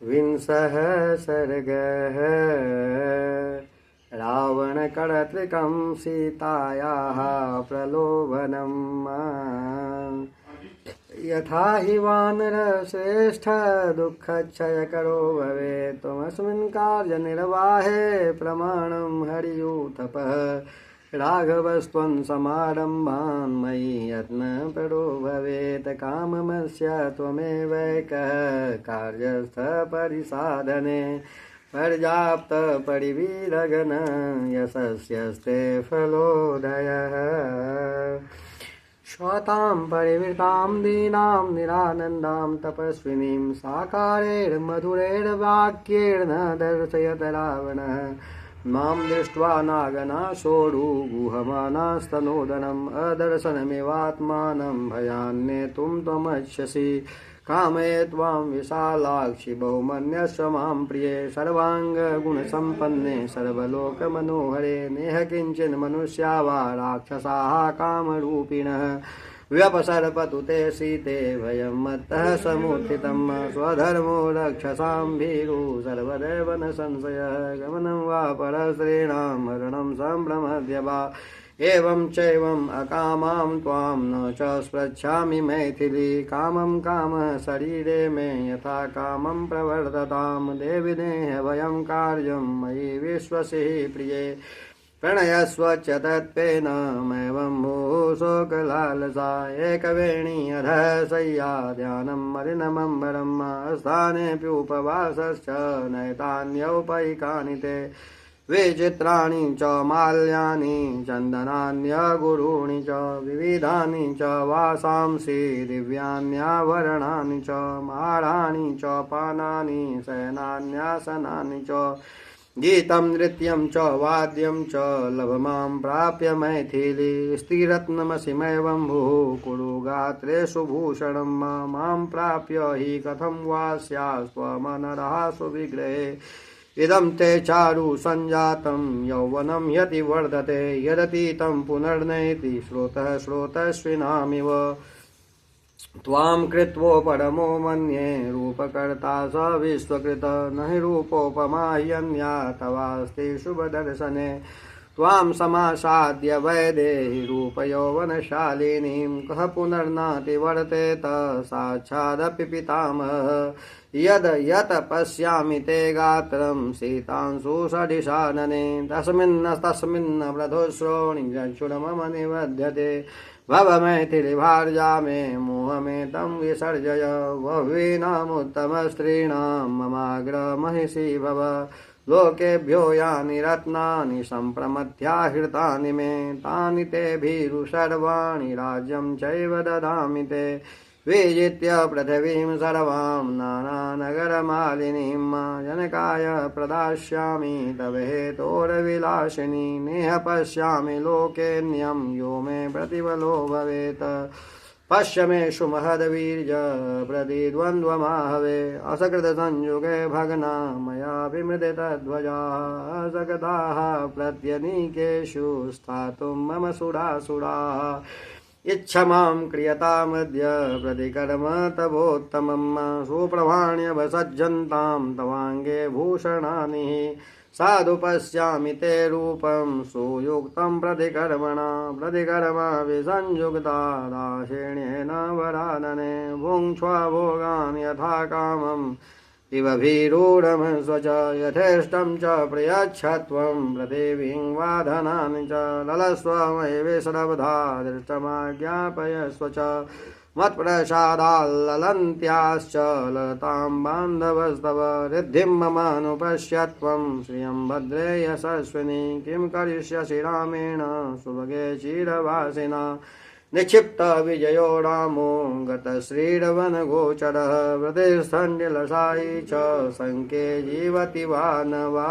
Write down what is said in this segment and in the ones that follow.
विंशः सर्गः रावणकर्तृकं सीतायाः प्रलोभनम् यथा हि वानरश्रेष्ठ दुःखक्षयकरो भवेत् त्वमस्मिन् कार्यनिर्वाहे प्रमाणं हरियूथपः राघवस्त्वं समारम्भान् मयि यत्नपरो भवेत् काममस्य त्वमेवैकः कार्यस्थः परिसाधने पर्याप्तपरिवीरगण यशस्यस्ते फलोदयः श्वतां परिवृतां दीनां निरानन्दां तपस्विनीं साकारेर्मधुरैर्वाक्यैर्न दर्शयत रावणः मां दृष्ट्वा नागनाशोरु गुहमानास्तनोदनम् अदर्शनमिवात्मानं भयान्नेतुं त्वमच्छसि कामये त्वां विशालाक्षि बहुमन्यस्व मां प्रिये सर्वाङ्गगुणसम्पन्ने सर्वलोकमनोहरे नेह किञ्चिन् मनुष्या वा राक्षसाः कामरूपिणः व्यपसर्पतु ते सीते भयं मत्तः समुत्थितं स्वधर्मो रक्षसां भीरु सर्वदैव न संशयः गमनं वा परस्त्रीणां मरणं सम्भ्रमद्य वा एवं चैवम् अकामां त्वां न च स्पृच्छामि मैथिली कामं कामः शरीरे मे यथा कामं प्रवर्ततां देवि देह वयं कार्यं मयि विश्वसिः प्रिये प्रणयस्व च तत्पेनमेवं शोकलालसा एकवेणी अधः शय्या ध्यानं मलिनमम्बरम् स्थानेऽप्युपवासश्च नैतान्यौपैकानि ते विचित्राणि च माल्यानि चन्दनान्यगुरूणि च विविधानि च वासांसि दिव्यान्याभरणानि च माराणि च पानानि शयनान्यासनानि च गीतं नृत्यं च वाद्यं च लभमां प्राप्य मैथिली स्त्रीरत्नमसिमैवं भुः कुरु गात्रेषु भूषणं मां प्राप्य हि कथं वा स्यास्त्वमनरः सुविग्रहे इदं ते चारु सञ्जातं यौवनं यति वर्धते यदतीतं पुनर्नयति स्रोतः स्रोतस्विनामिव त्वां कृत्वोपरमो मन्ये रूपकर्ता स विश्वकृत न हि रूपोपमा ह्यन्या तवास्ति शुभदर्शने त्वां समासाद्य वैदेहि रूपयौवनशालिनीं कः पुनर्नातिवर्तेत साक्षादपि पितामहः यद् यत् पश्यामि ते गात्रं सीतांशु सडिशानने तस्मिन् वृद्धोश्रोणिजक्षुर मम निबध्यते भव मैथिली भार्या मे मोहमेतं विसर्जय बह्वीनामुत्तमस्त्रीणां ममाग्रमहिषी भव लोकेभ्यो यानि रत्नानि सम्प्रमथ्याहृतानि मे तानि ते भीरु सर्वाणि राज्यं चैव ददामि ते विजित्य पृथिवीं सर्वां नानानगरमालिनीं जनकाय प्रदास्यामि तव हेतोर्विलासिनी नेह पश्यामि लोकेऽन्यं यो मे प्रतिबलो भवेत् पश्य मेषु महद्वीर्य प्रतिद्वन्द्वमाहवे असकृतसंयुगे भग्ना मया विमृदितध्वजाः असगताः प्रत्यनीकेषु स्थातुं मम सुरासुराः इच्छमां क्रियतामद्य प्रतिकर्म तवोत्तमं सुप्रभाण्यवसज्जन्तां तवाङ्गे भूषणानि साधु पश्यामि ते रूपं सुयुक्तं प्रतिकर्मा विसंयुक्ता दाक्षिण्येन वरानने भुङ्क्ष्वा भोगान् यथा कामम् इव भीरूढं स्वच यथेष्टं च प्रयच्छत्वं पृथिवीं वाधनानि च ललस्व मयि विश्रब्धा दृष्टमाज्ञापयस्व च मत्प्रसादाल्ललन्त्याश्च ललतां बान्धवस्तव रिद्धिं ममानुपश्यत्वं श्रियं भद्रे यशस्विनी किं करिष्यसि रामेण सुभगे चिरवासिना निक्षिप्त विजयो रामो गतश्रीरवनगोचरः प्रतिष्ठन्निलसायि च शङ्के जीवति वा न वा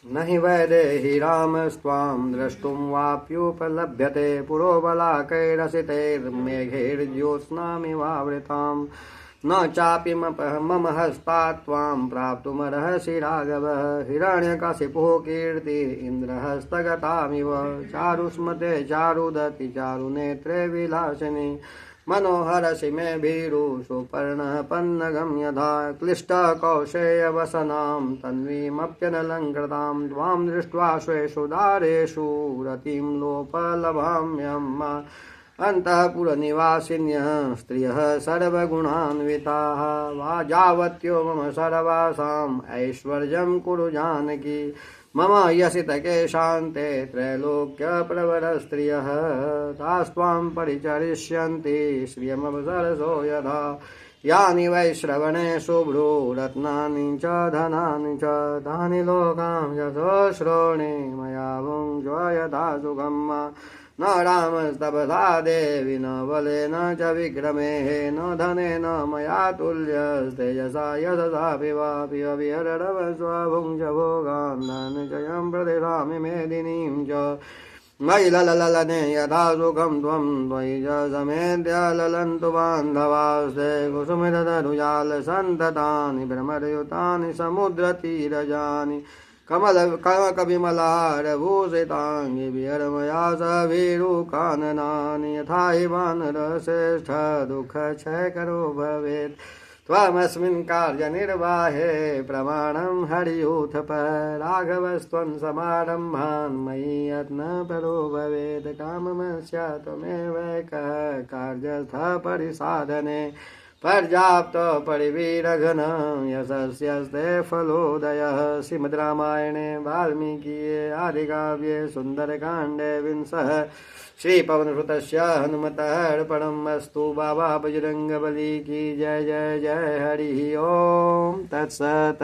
न हि वैदेहि रामस्त्वां द्रष्टुं वाप्युपलभ्यते पुरोबलाकैरसितैर्मेघैर्ज्योत्स्नामिवावृताम् न चापि मम हस्तात् त्वां प्राप्तुमर्हसि राघव हिरण्यकशिपुः कीर्ति इन्द्रहस्तगतामिव चारुस्मते चारुदति चारुनेत्रे विलासिनी मनोहरसि मे भीरु सुपर्णः पन्नगं यथा क्लिष्टकौशेयवसनां तन्वीमप्यनलङ्कृतां त्वां दृष्ट्वा स्वेषु दारेषु रतिं लोपलभाम्यम् अन्तःपुरनिवासिन्यः स्त्रियः सर्वगुणान्विताः वाजावत्यो मम सर्वासाम् ऐश्वर्यं कुरु जानकी मम यसितकेशान्ते त्रैलोक्यप्रवरस्त्रियः तास्त्वां परिचरिष्यन्ति श्रियमवसरसो यथा यानि वै श्रवणे शुभ्रो रत्नानि च धनानि च तानि लोकां यशो श्रोणे मया भुञ्जो यथा सुखम् न रामस्तपसा देवि न बलेन च विक्रमेः न धनेन मया तुल्यस्तेजसा यशसापि वापि अविहरव स्वभुञ्ज भोगान् धनजयं प्रतिधामि मेदिनीं च मयि लललने यथा सुखं त्वं त्वयि च समेत्य ललन्तु बान्धवास्ते कुसुमितरुजालसन्ततानि भ्रमरयुतानि समुद्रतीरजानि कमलकविमलारभूषिताङ्गि विहरमया सवीरुकाननानि यथा हि वानरश्रेष्ठ दुःखक्षयकरो भवेत् त्वमस्मिन् कार्यनिर्वाहे प्रमाणं हरियूथप राघवस्त्वं समारम्भान् मयि यत्नपरो भवेत् काममस्य त्वमेव एकः कार्यस्थः परिसाधने पर्याप्त परिवीरघन यशस्यस्ते फलोदयः श्रीमद् रामायणे वाल्मीकिये आदिकाव्ये सुन्दरकाण्डे विंशः श्रीपवनसुतस्य हनुमतः अर्पणम् अस्तु। बाबा बजरंगबली की जय जय जय। हरि ओम तत्सत्।